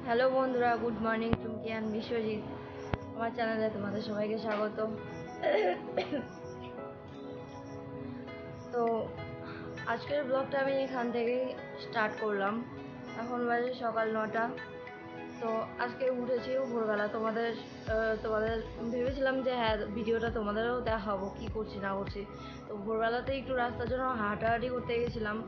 Hello বন্ধুরা, good morning. Chumki and Biswajit আমার চ্যানেলে তোমাদের সবাইকে স্বাগত। তো আজকের ব্লগটা আমি এখান থেকেই স্টার্ট করলাম। এখন বাজে সকাল 9টা। তো আজকে উঠেছিও ভোরবেলা। তোমাদের ভেবেছিলাম যে হ্যাঁ, ভিডিওটা তোমাদেরও দেখাবো কী করছি না করছি। তো ভোরবেলাতে একটু রাস্তার জন্য হাঁটাহাঁটি করতে গেছিলাম।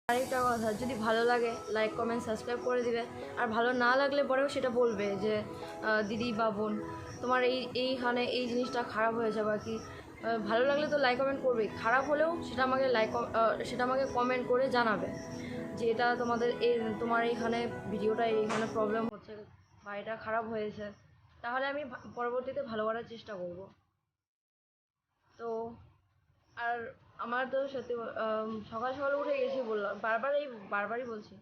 আরেকটা কথা, যদি ভালো লাগে লাইক কমেন্ট সাবস্ক্রাইব করে দিবে। আর ভালো না লাগলে পরেও সেটা বলবে যে দিদি বা বোন, তোমার এইখানে এই জিনিসটা খারাপ হয়েছে বা কি। ভালো লাগলে তো লাইক কমেন্ট করবেই, খারাপ হলেও সেটা আমাকে কমেন্ট করে জানাবে যে এটা তোমার এইখানে ভিডিওটা এইখানে প্রবলেম হচ্ছে বা এটা খারাপ হয়েছে। তাহলে আমি পরবর্তীতে ভালো করার চেষ্টা করব। তো আর আমার তো সত্যি সকাল সকাল উঠে গেছি বললাম, বারবারই বলছি।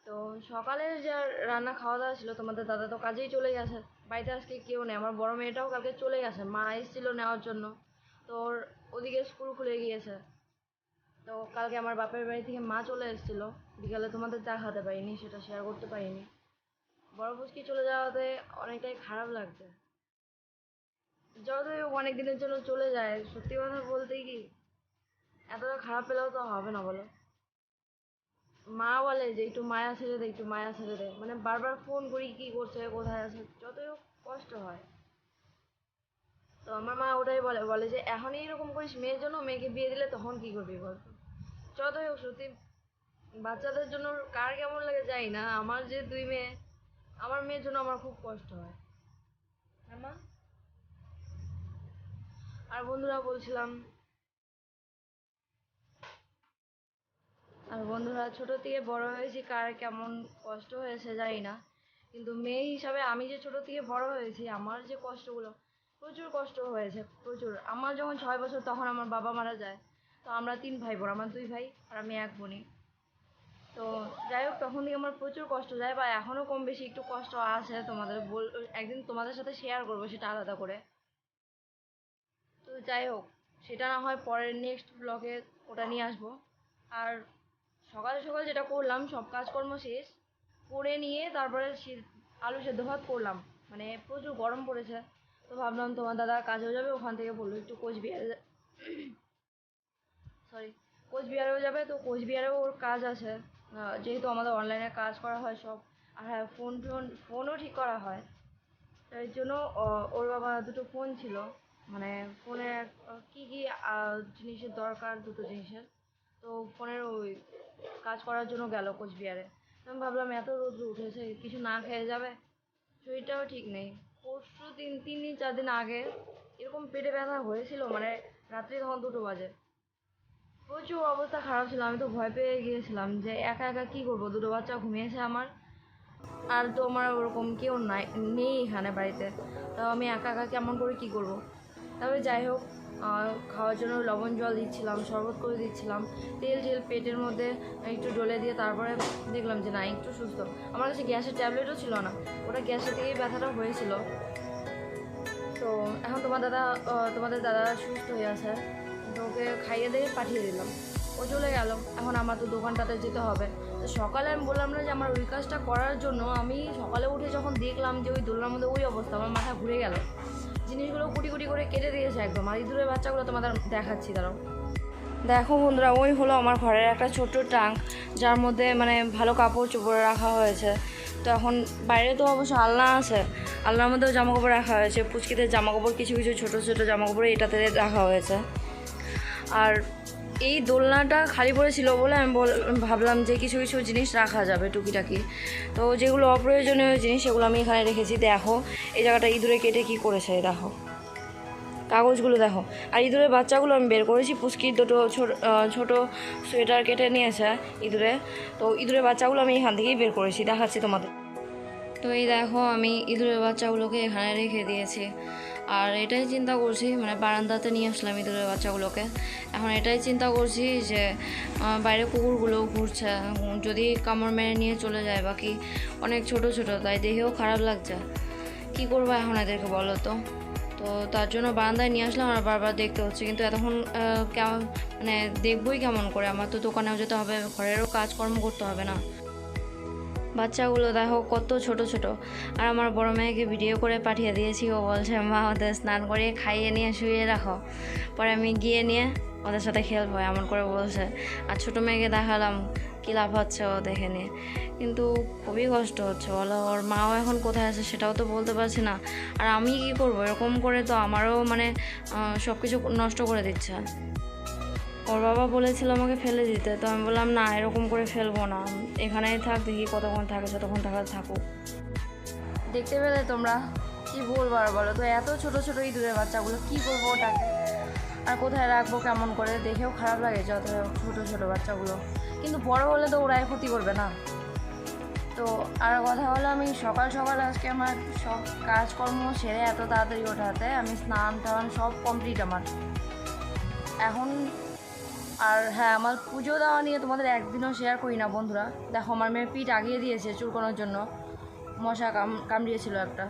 তো সকালে যা রান্না খাওয়া দাওয়া ছিল, তোমাদের দাদা তো কাজেই চলে গেছে। বাড়িতে আজকে কেউ নেই, আমার বড় মেয়েটাও কালকে চলে গেছে, মা এসেছিল নেওয়ার জন্য। তো ওদিকে স্কুল খুলে গিয়েছে। তো কালকে আমার বাপের বাড়ি থেকে মা চলে এসেছিল বিকালে, তোমাদের দেখাতে পারিনি, সেটা শেয়ার করতে পারিনি। বড় পুচকি চলে যাওয়াতে অনেকটাই খারাপ লাগছে। যতই অনেক দিনের জন্য চলে যায়, সত্যি কথা বলতে কি এতটা খারাপ পেলেও তো হবে না বলো। মা বলে যে একটু মায়া ছেড়ে দে, একটু মায়া ছেড়ে দে, মানে বারবার ফোন করি কি করছে কোথায় আছে, যতই হোক কষ্ট হয়। তো আমার মা ওটাই বলে বলে যে এখনই এরকম করিস মেয়ের জন্য, মেয়েকে বিয়ে দিলে তখন কি করবি বল। যতই হোক সত্যি বাচ্চাদের জন্য কার কেমন লাগে জানি না, আমার যে দুই মেয়ে, আমার মেয়ের জন্য আমার খুব কষ্ট হয়। হ্যাঁ মা। আর বন্ধুরা বলছিলাম, আর বন্ধুরা ছোট থেকে বড় হয়েছি, কার কেমন কষ্ট হয়েছে জানি না, কিন্তু মেয়ে হিসাবে আমি যে ছোট থেকে বড় হয়েছি, আমার যে কষ্টগুলো, প্রচুর কষ্ট হয়েছে প্রচুর। আমার যখন 6 বছর তখন আমার বাবা মারা যায়। তো আমরা 3 ভাই বোন, আমার 2 ভাই আর আমি এক বোনই। তো যাই হোক, তখন থেকে আমার প্রচুর কষ্ট যায় বা এখনও কম বেশি একটু কষ্ট আছে। একদিন তোমাদের সাথে শেয়ার করবো সেটা আলাদা করে। তো যাই হোক, সেটা না হয় পরের নেক্সট ব্লগে ওটা নিয়ে আসবো। আর সকাল সকাল যেটা করলাম, সব কাজকর্ম শেষ করে নিয়ে তারপরে আলু সেদ্ধ ভাত করলাম। মানে প্রচুর গরম পড়েছে। তো ভাবলাম তোমার দাদা কাজেও যাবে, ওখান থেকে বললো একটু সরি কোচবিহারেও যাবে, তো কোচবিহারেও ওর কাজ আছে। যেহেতু আমাদের অনলাইনে কাজ করা হয় সব। আর হ্যাঁ, ফোনও ঠিক করা হয়। তাই জন্য ওর বাবা দুটো ফোন ছিল, মানে ফোনে কী কী জিনিসের দরকার, দুটো জিনিসের। তো ফোনের ওই কাজ করার জন্য গেল কোচবিহারে। আমি ভাবলাম এত রোদ উঠেছে, কিছু না খেয়ে যাবে, শরীরটাও ঠিক নেই। পরশু তিন তিন দিন 4 দিন আগে এরকম পেটে ব্যথা হয়েছিল, মানে রাত্রি তখন 2টো বাজে, প্রচুর অবস্থা খারাপ ছিল। আমি তো ভয় পেয়ে গিয়েছিলাম যে একা একা কী করবো, 2টো বাচ্চা ঘুমিয়েছে আমার, আর তো আমার ওরকম কেউ নাই, নেই এখানে বাড়িতে। তাও আমি একা একা কেমন করে কী করব। তবে যাই হোক, খাওয়ার জন্য লবণ জল দিচ্ছিলাম, শরবত করে দিচ্ছিলাম, তেল ঝেল পেটের মধ্যে একটু ডলে দিয়ে তারপরে দেখলাম যে না, একটু সুস্থ। আমার কাছে গ্যাসের ট্যাবলেটও ছিল না, ওটা গ্যাসের থেকেই ব্যথাটা হয়েছিল। তো এখন তোমাদের দাদা সুস্থ হয়ে আছে, তো ওকে খাইয়ে দিয়ে পাঠিয়ে দিলাম, ও চলে গেল। এখন আমার তো দোকানটাতে যেতে হবে। তো সকালে আমি বললাম না যে আমার ওই কাজটা করার জন্য আমি সকালে উঠে যখন দেখলাম যে ওই দোলনার মধ্যে ওই অবস্থা, আমার মাথা ঘুরে গেল। জিনিসগুলো কুটি কুটি করে কেটে দিয়েছে একদম। আর ইঁদুরের বাচ্চাগুলো তোমাদের দেখাচ্ছি, দাঁড়াও। দেখো বন্ধুরা, ওই হলো আমার ঘরের একটা ছোট্ট ট্যাঙ্ক, যার মধ্যে মানে ভালো কাপড় চোপড় রাখা হয়েছে। তো এখন বাইরে তো অবশ্য আলনা আছে, আলনার মধ্যেও জামাকাপড় রাখা হয়েছে, পুচকিদের জামাকাপড় কিছু কিছু ছোটো ছোটো জামাকাপড় এটাতে রাখা হয়েছে। আর এই দোলনাটা খালি পড়েছিল বলে আমি ভাবলাম যে কিছু কিছু জিনিস রাখা যাবে টুকিটাকি। তো যেগুলো অপ্রয়োজনীয় জিনিস সেগুলো আমি এখানে রেখেছি। দেখো এই জায়গাটা ইঁদুরে কেটে কী করেছে, দেখো কাগজগুলো দেখো। আর ইঁদুরের বাচ্চাগুলো আমি বের করেছি, পুচকির দুটো ছোটো সোয়েটার কেটে নিয়েছে ইঁদুরে। তো ইঁদুরের বাচ্চাগুলো আমি এখান থেকেই বের করেছি, দেখাচ্ছি তোমাদের। তো এই দেখো আমি ইঁদুরের বাচ্চাগুলোকে এখানে রেখে দিয়েছি। আর এটাই চিন্তা করছি, মানে বারান্দাতে নিয়ে আসলাম ইঁদুরের বাচ্চাগুলোকে। এখন এটাই চিন্তা করছি যে বাইরে কুকুরগুলো ঘুরছে, যদি কামড় মেরে নিয়ে চলে যায়, বাকি অনেক ছোট ছোট, তাই দেখেও খারাপ লাগছে। কী করবো এখন এদেরকে বলো তো। তো তার জন্য বারান্দায় নিয়ে আসলাম, আর বারবার দেখতে হচ্ছে। কিন্তু এতক্ষণ কেমন মানে দেখবই কেমন করে, আমার তো দোকানেও যেতে হবে, ঘরেরও কাজকর্ম করতে হবে না। বাচ্চাগুলো দেখো কত ছোট ছোট। আর আমার বড় মেয়েকে ভিডিও করে পাঠিয়ে দিয়েছি, ও বলছে মা ওদের স্নান করিয়ে খাইয়ে নিয়ে শুয়ে রাখো, পরে আমি গিয়ে নিয়ে ওদের সাথে খেলবো, এমন করে বলছে। আর ছোটো মেয়েকে দেখালাম, কী লাভ হচ্ছে ও দেখে নিয়ে। কিন্তু খুবই কষ্ট হচ্ছে বলো, ওর মাও এখন কোথায় আছে সেটাও তো বলতে পারছি না। আর আমি কী করবো, এরকম করে তো আমারও মানে সব কিছু নষ্ট করে দিচ্ছে। ওর বাবা বলেছিল আমাকে ফেলে দিতে, তো আমি বললাম না, এরকম করে ফেলবো না, এখানেই থাক, দেখি কতক্ষণ থাকে, যতক্ষণ থাকুক। দেখতে পেলে তোমরা, কি বলবো আর বলো তো, এত ছোট ছোট ইঁদুরের বাচ্চাগুলো, কি করবো ওটাকে, আর কোথায় রাখবো কেমন করে, দেখেও খারাপ লাগে যত ছোট ছোট বাচ্চাগুলো। কিন্তু বড় হলে তো ওরাই ক্ষতি করবে না। তো আর কথা হলো, আমি সকাল সকাল আজকে আমার সব কাজকর্ম সেরে এত তাড়াতাড়ি ওঠাতে আমি স্নান টান সব কমপ্লিট আমার এখন। আর হ্যাঁ, আমার পুজো দেওয়া নিয়ে তোমাদের একদিনও শেয়ার করি না বন্ধুরা। দেখো আমার মেয়ে পিঠ আগিয়ে দিয়েছে চুলকানোর জন্য, মশা কামড়িয়েছিল একটা।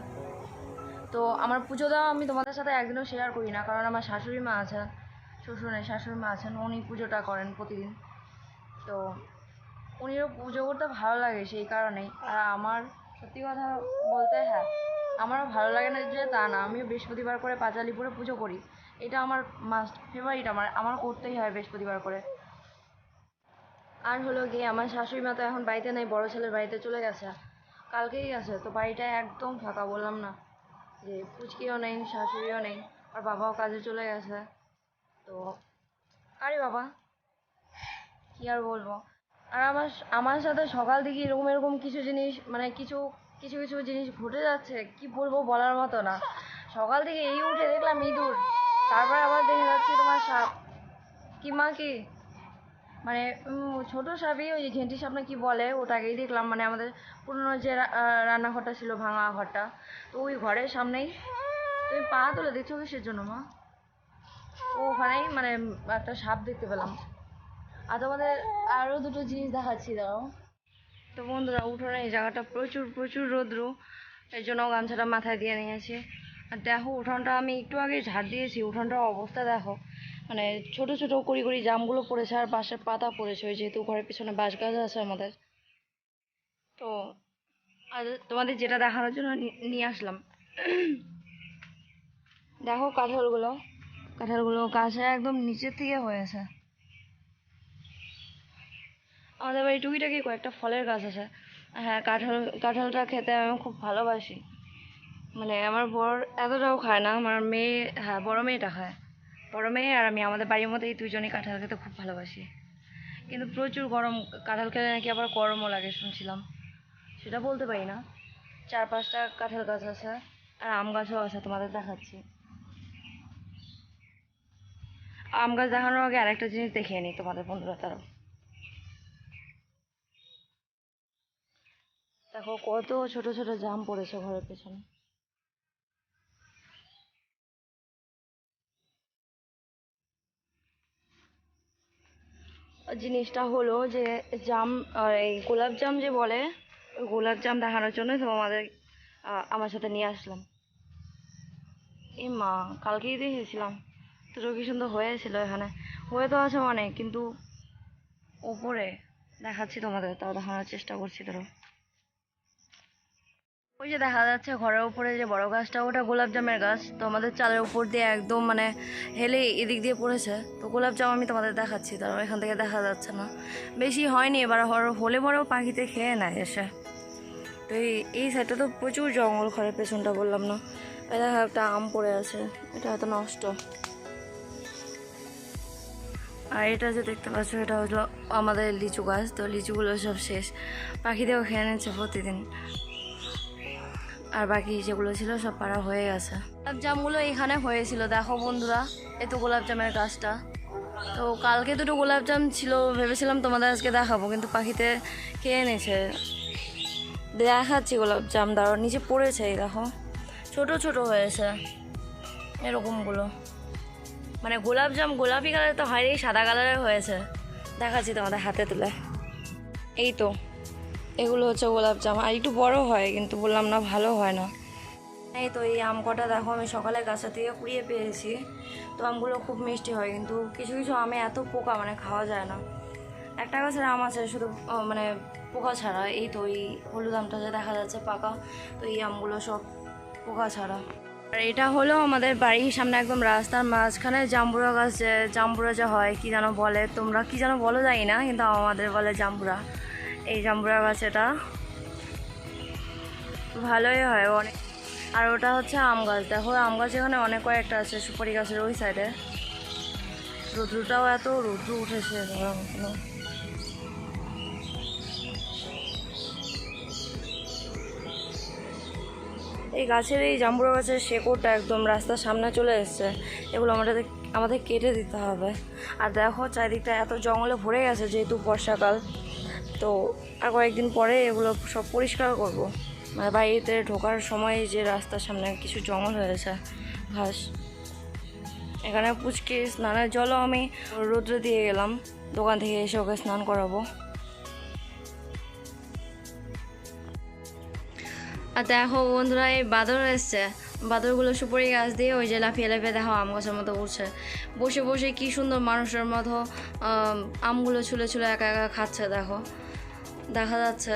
তো আমার পুজো দেওয়া আমি তোমাদের সাথে একদিনও শেয়ার করি না, কারণ আমার শাশুড়ি মা আছেন, শ্বশুর নেই, শাশুড়ি মা আছেন, উনি পুজোটা করেন প্রতিদিন। তো উনিও পুজো করতে ভালো লাগে সেই কারণেই। আর আমার সত্যি কথা বলতে, হ্যাঁ, আমারও ভালো লাগে না যে তা না, আমিও বৃহস্পতিবার করে পাঁচালিপুরে পুজো করি, এটা আমার মাস্ট ফেভারিট, আমার করতেই হয় বৃহস্পতিবার করে। আর হলো গিয়ে আমার শাশুড়ি মা তো এখন বাড়িতে নেই, বড় ছেলের বাড়িতে চলে গেছে, কালকেই গেছে। তো বাড়িটা একদম ফাঁকা, বললাম না যে পুচকিও নেই, শাশুড়িও নেই, আর বাবাও কাজে চলে গেছে। তো আরে বাবা, কী আর বলবো। আর আমার আমার সাথে সকাল থেকে এরকম এরকম কিছু জিনিস, মানে কিছু কিছু কিছু জিনিস ঘটে যাচ্ছে, কি বলবো বলার মতো না। সকাল থেকে এই উঠে দেখলাম ইঁদুর, তারপরে আবার দেখে যাচ্ছি তোমার সাপ। কি মা কি, মানে ছোটো সাপই, ওই ঘেঁটি সাপ না কি বলে, ওটাকেই দেখলাম। মানে আমাদের পুরনো যে রান্নাঘরটা ছিল, ভাঙা ঘরটা, তো ওই ঘরের সামনেই। তুমি পা তুলে দেখছো কিসের জন্য মা? ওখানেই মানে একটা সাপ দেখতে পেলাম। আর তোমাদের আরও দুটো জিনিস দেখাচ্ছি, দাও। তো বন্ধুরা, উঠোনে এই জায়গাটা প্রচুর প্রচুর রৌদ্র, এর জন্য গামছাটা মাথায় দিয়ে নিয়েছি। আর দেখো উঠোনটা আমি একটু আগে ঝাড় দিয়েছি, উঠোনটার অবস্থা দেখো, মানে ছোট ছোট কড়ি কড়ি জামগুলো পড়েছে, আর পাশে পাতা পড়েছে, ওই যেহেতু ঘরের পিছনে বাঁশ গাছ আছে আমাদের। তো আর তোমাদের যেটা দেখানোর জন্য নিয়ে আসলাম, দেখো কাঁঠালগুলো গাছে একদম নিচের থেকে হয়েছে। আমাদের বাড়ি টুকিটাকি কয়েকটা ফলের গাছ আছে। হ্যাঁ, কাঁঠালটা খেতে আমি খুব ভালোবাসি। মানে আমার বর এতটাও খায় না, আমার মেয়ে, হ্যাঁ বড় মেয়েটা খায়। বড় মেয়ে আর আমি আমাদের বাড়ির মধ্যে এই দুজনেই কাঁঠাল খেতে খুব ভালোবাসি। কিন্তু প্রচুর গরম, কাঁঠাল খেলে নাকি আবার গরমও লাগে শুনছিলাম, সেটা বলতে পারি না। 4-5টা কাঁঠাল গাছ আছে আর আম গাছও আছে, তোমাদের দেখাচ্ছি। আম গাছ দেখানোর আগে আরেকটা জিনিস দেখিয়ে নিই তোমাদের বন্ধুরা। তারা দেখো কত ছোট ছোট জাম পড়েছে ঘরের পেছনে। জিনিসটা হলো যে জাম, এই গোলাপ জাম যে বলে, ওই গোলাপ জাম দেখানোর জন্য তো আমাদের আমার সাথে নিয়ে আসলাম। এই মা, কালকেই দেখেছিলাম তো কি সুন্দর হয়েছিল। এখানে হয়ে তো আছে অনেক, কিন্তু ওপরে দেখাচ্ছি তোমাদের, তাও দেখানোর চেষ্টা করছি। ধরো ওই যে দেখা যাচ্ছে ঘরের উপরে যে বড় গাছটা, ওটা গোলাপ জামের গাছ। তো আমাদের চালের উপর দিয়ে একদম মানে হেলে এদিক দিয়ে পড়েছে। তো গোলাপ জাম আমি তোমাদের দেখাচ্ছি, তারপর এখান থেকে দেখা যাচ্ছে না, বেশি হয়নি। এবার হলে পরেও পাখিতে খেয়ে নেয় এসে। তো এই সাইডটা তো প্রচুর জঙ্গল, ঘরের পেছনটা বললাম না। এই দেখা একটা আম পড়ে আছে, এটা হয়তো নষ্ট। আর এটা যে দেখতে পাচ্ছ, এটা হলো আমাদের লিচু গাছ। তো লিচুগুলো সব শেষ, পাখিতেও খেয়ে নিচ্ছে প্রতিদিন। আর বাকি যেগুলো ছিল সব পাড়া হয়ে গেছে। গোলাপ জামগুলো এখানে হয়েছিল, দেখো বন্ধুরা, এই তো গোলাপ জামের গাছটা। তো কালকে দুটো গোলাপ জাম ছিল, ভেবেছিলাম তোমাদের আজকে দেখাবো, কিন্তু পাখিতে খেয়ে নিয়েছে। দেখাচ্ছি গোলাপ জাম, দাঁড়ো, নিচে পড়েছে, এই দেখো ছোট ছোট হয়েছে এরকমগুলো। মানে গোলাপ জাম গোলাপি কালারের তো হয়নি, সাদা কালারের হয়েছে। দেখাচ্ছি তোমাদের হাতে তুলে। এই তো এগুলো হচ্ছে গোলাপ জাম, আর একটু বড় হয়, কিন্তু বললাম না ভালো হয় না। এই তো এই আম কটা দেখো, আমি সকালে গাছা থেকে কুড়িয়ে পেয়েছি। তো আমগুলো খুব মিষ্টি হয়, কিন্তু কিছু কিছু আমে এত পোকা, মানে খাওয়া যায় না। একটা গাছের আম আছে শুধু মানে পোকা ছাড়া। এই তো এই হলুদ আমটা যে দেখা যাচ্ছে পাকা, তো এই আমগুলো সব পোকা ছাড়া। আর এটা হলো আমাদের বাড়ির সামনে একদম রাস্তার মাঝখানে জাম্বুরা গাছ, যে জাম্বুরা যা হয় কি যেন বলে, তোমরা কি যেন বলো জানি না, কিন্তু আমাদের বলে জাম্বুরা। এই জাম্বুরা গাছ, এটা ভালোই হয় অনেক। আর ওটা হচ্ছে আম গাছ, দেখো আম গাছ এখানে অনেক কয়েকটা আছে, সুপারি গাছের ওই সাইডে। রৌদ্রটাও এত রৌদ্র উঠেছে। এই গাছের, এই জাম্বুরা গাছের শেকড়টা একদম রাস্তার সামনে চলে এসছে। এগুলো আমাদের কেটে দিতে হবে। আর দেখো চারিদিকটা এত জঙ্গলে ভরে গেছে, যেহেতু বর্ষাকাল। তো আর কয়েকদিন পরে এগুলো সব পরিষ্কার করব। মানে বাড়িতে ঢোকার সময় যে রাস্তার সামনে কিছু জঙ্গল হয়েছে, ঘাস। এখানে পুচকে স্নানের জলও আমি রোদ্রে দিয়ে গেলাম, দোকান থেকে এসে ওকে স্নান করাবো। আর দেখো বন্ধুরা, এই বাদর এসছে, বাদরগুলো সুপারি গাছ দিয়ে ওই যে লাফিয়ে লাফিয়ে দেখো আম গাছের মতো উঠছে, বসে বসে কি সুন্দর মানুষের মতো আমগুলো ছুলে ছুলে একা একা খাচ্ছে। দেখো দেখা যাচ্ছে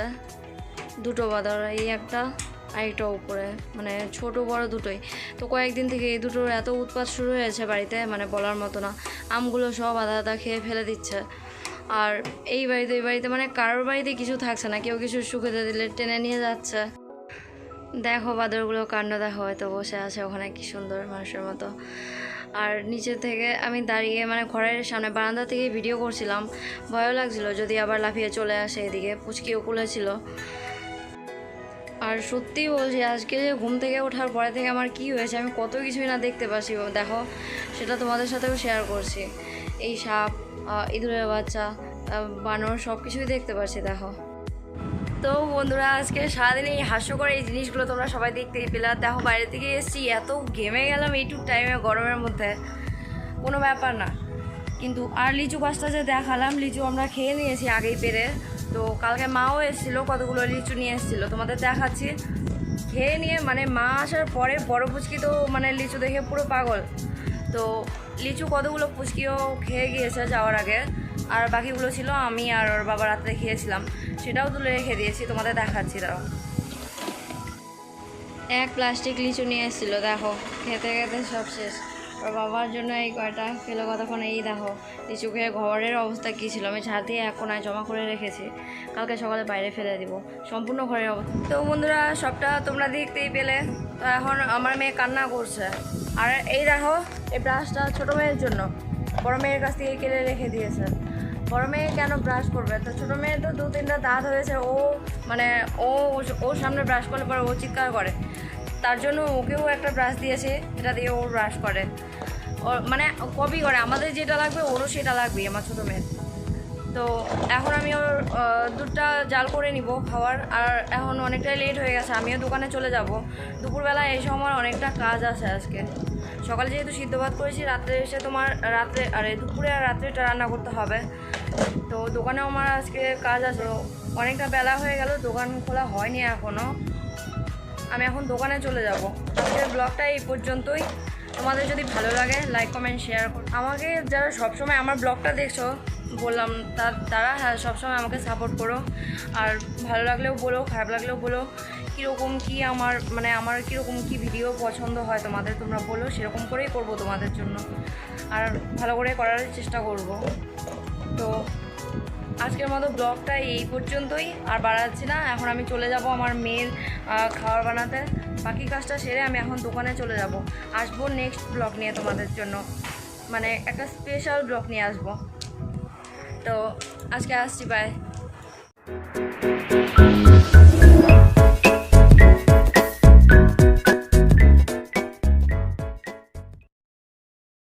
দুটো বাদর, এই একটা আর একটা উপরে, মানে ছোট বড় দুটোই। তো কয়েকদিন থেকে এই দুটোর এত উৎপাত শুরু হয়েছে বাড়িতে, মানে বলার মতো না। আমগুলো সব আদা আদা খেয়ে ফেলে দিচ্ছে। আর এই বাড়িতে মানে কারোর বাড়িতে কিছু থাকছে না, কেউ কিছু শুকিয়ে দিলে টেনে নিয়ে যাচ্ছে। দেখো বাদরগুলো কাণ্ড দেখো, হয়তো বসে আছে ওখানে কি সুন্দর মানুষের মতো। আর নিচে থেকে আমি দাঁড়িয়ে, মানে ঘরের সামনে বারান্দা থেকে ভিডিও করছিলাম, ভয়ও লাগছিল যদি আবার লাফিয়ে চলে আসে এদিকে। পুচকিও কুলেছিল। আর সত্যি বলছি, আজকে যে ঘুম থেকে ওঠার পরে থেকে আমার কি হয়েছে, আমি কত কিছুই না দেখতে পাচ্ছি দেখো, সেটা তোমাদের সাথেও শেয়ার করছি। এই সাপ, ইঁদুরের বাচ্চা, বানর, সব কিছুই দেখতে পাচ্ছি দেখো। তো বন্ধুরা, আজকে সারাদিন এই হাস্যকর এই জিনিসগুলো তোমরা সবাই দেখতেই পেলে। দেখো বাইরে থেকে এসেছি, এত ঘেমে গেলাম এইটুক টাইমে গরমের মধ্যে, কোনো ব্যাপার না। কিন্তু আর লিচু গাছটা যে দেখালাম, লিচু আমরা খেয়ে নিয়েছি আগেই পেরে। তো কালকে মাও এসেছিলো, কতগুলো লিচু নিয়ে এসেছিলো, তোমাদের দেখাচ্ছি। খেয়ে নিয়ে মানে মা আসার পরে বড় পুচকি তো মানে লিচু দেখে পুরো পাগল। তো লিচু কতগুলো পুচকিও খেয়ে গিয়েছে যাওয়ার আগে, আর বাকিগুলো ছিল আমি আর ওর বাবা রাত্রে খেয়েছিলাম, সেটাও তুলে রেখে দিয়েছি, তোমাদের দেখাচ্ছি। দাঁড়াও, এক প্লাস্টিক লিচু নিয়ে এসেছিলো, দেখো খেতে খেতে সব শেষ। ওর বাবার জন্য এই কয়টা খেলো কতক্ষণ। এই দেখো লিচু খেয়ে ঘরের অবস্থা কী ছিল, আমি ঝাড় দিয়ে এক কোনায় জমা করে রেখেছি, কালকে সকালে বাইরে ফেলে দিব সম্পূর্ণ ঘরের অবস্থা। তো বন্ধুরা, সবটা তোমরা দেখতেই পেলে। তো এখন আমার মেয়ে কান্না করছে। আর এই দেখো, এই ব্রাশটা ছোটো মেয়ের জন্য, বড় মেয়ের কাছ থেকে কেড়ে রেখে দিয়েছে। বড় মেয়ে কেন ব্রাশ করবে? তো ছোটো মেয়ে তো 2-3টা দাঁত হয়েছে, ও মানে ওর সামনে ব্রাশ করলে পরে ও চিৎকার করে, তার জন্য ওকেও একটা ব্রাশ দিয়েছে, এটা দিয়ে ও ব্রাশ করে। ও মানে কপি করে, আমাদের যেটা লাগবে ওরও সেটা লাগবে আমার ছোটো মেয়ের। তো এখন আমি ওর দুধটা জাল করে নিব খাওয়ার। আর এখন অনেকটাই লেট হয়ে গেছে, আমিও দোকানে চলে যাব। দুপুরবেলা এসে আমার অনেকটা কাজ আছে আজকে। সকালে যেহেতু সিদ্ধ ভাত করেছি, রাত্রে এসে তোমার দুপুরে আর রাত্রেটা রান্না করতে হবে। তো দোকানেও আমার আজকে কাজ আছে, অনেকটা বেলা হয়ে গেল, দোকান খোলা হয়নি এখনও। আমি এখন দোকানে চলে যাব। আজকের ব্লগটা এই পর্যন্তই। তোমাদের যদি ভালো লাগে লাইক কমেন্ট শেয়ার করো। আমাকে যারা সবসময় আমার ব্লগটা দেখছো, বললাম তারা হ্যাঁ সবসময় আমাকে সাপোর্ট করো। আর ভালো লাগলেও বলো, খারাপ লাগলেও বলো, কীরকম কী আমার কীরকম কী ভিডিও পছন্দ হয় তোমাদের, তোমরা বলো, সেরকম করেই করব তোমাদের জন্য। আর ভালো করে করার চেষ্টা করব। তো আজকের মতো ব্লগটা এই পর্যন্তই, আর বাড়াচ্ছি না। এখন আমি চলে যাব আমার মেয়ের খাবার বানাতে। বাকি কাজটা সেরে আমি এখন দোকানে চলে যাব। আসবো নেক্সট ব্লগ নিয়ে তোমাদের জন্য, মানে একটা স্পেশাল ব্লগ নিয়ে আসবো। তো আজকে আসছি, বাই।